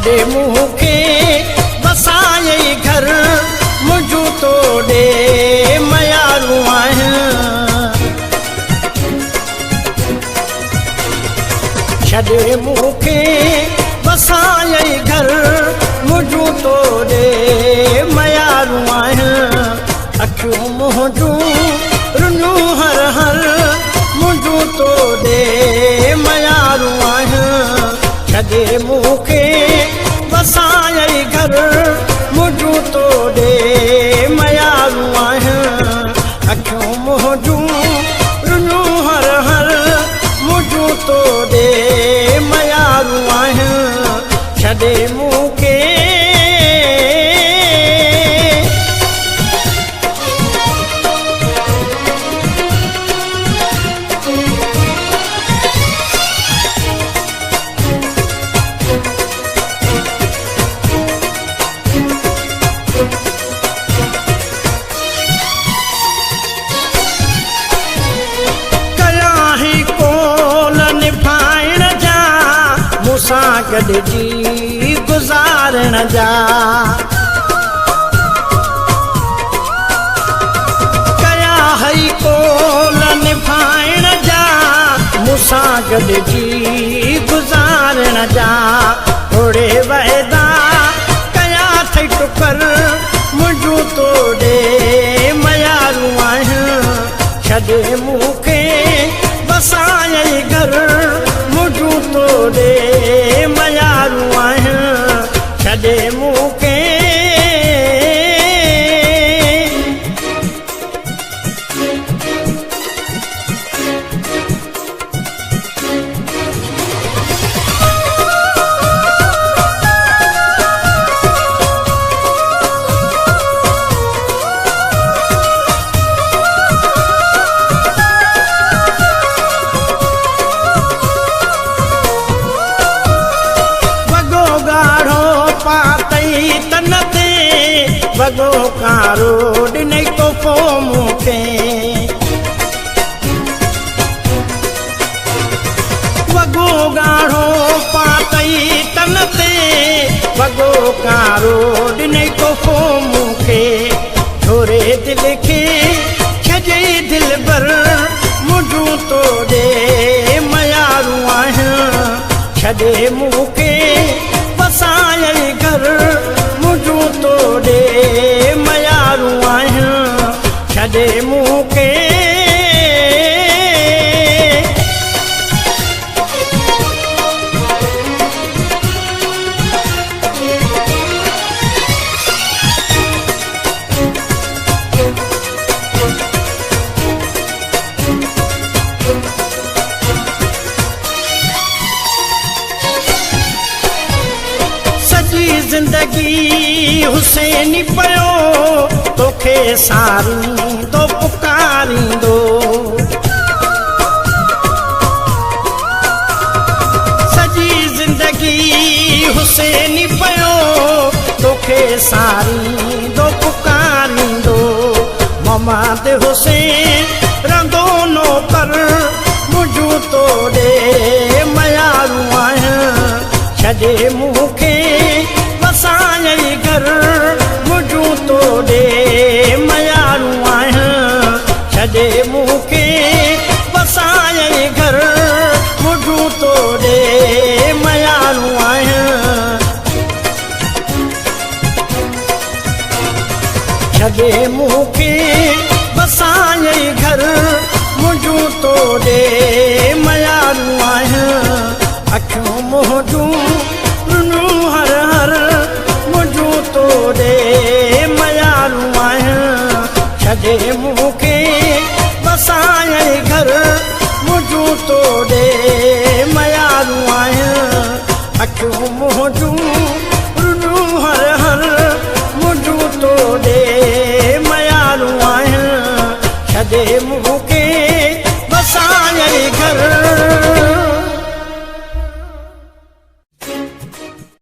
छॾे मूंखे वसाए घर मुंहिंजो तोड़े मयारूं आहिनि छॾे मूंखे वसाए घर मुंहिंजो तोड़े मयारूं आहिनि अखियूं मुंहिंजूं रुनियूं हर हर मुंहिंजो तोड़े मयारूं आहिनि छॾे मूंखे वसाए घर मुंहिंजो तोड़े मयारूं आहिनि अखियूं मुंहिंजूं रुनियूं हर हर मुंहिंजो तोड़े मयारूं आहिनि छॾे मूंखे गॾिजी गुज़ारण जा कया हई कोल निभाइण जा मूंसां गॾिजी गुज़ारण जा थोरे वाइदा कया थई टुकर मुंहिंजो तोड़े मयारूं आहिनि छॾे मूंखे वसाए घर मुंहिंजो तोड़े मयारूं आहिनि छॾे मूंखे वॻो कारो ॾिनई तोहफ़ो मूंखे वॻो ॻाढ़ो पातई तन ते वॻो कारो ॾिनई तोहफ़ो मूंखे छोरे दिल खे छॾे दिल भर मुंहिंजो तोड़े मयारूं आहिनि छॾे मूंखे वसाए घर मुंहिंजो तोड़े मयारूं आहिनि छॾे मूंखे ज़िंदगी हुसैनी पियो तोखे सारींदो पुकारींदो सॼी ज़िंदगी हुसैनी पियो तोखे सारींदो पुकारींदो मोहम्मद हुसैन रंगो नौकर मुंहिंजो तोड़े मयारूं आहिनि छॾे मूंखे वसाए घर मुंहिंजो तोड़े मयारूं आहिनि छॾे मूंखे वसाए घर मुंहिंजो तोड़े मयारूं आहिनि छॾे मूंखे वसाए घर मुंहिंजो तोड़े मयारूं आहिनि अखियूं मुंहिंजूं रुनियूं हर हर मुंहिंजो तोड़े मयारूं आहिनि छॾे मूंखे वसाए घर मुंहिंजो तोड़े मयारूं आहिनि अखियूं मुंहिंजूं रुनियूं हर हर मुंहिंजो तोड़े मयारूं आहिनि छॾे मूंखे वसाए घर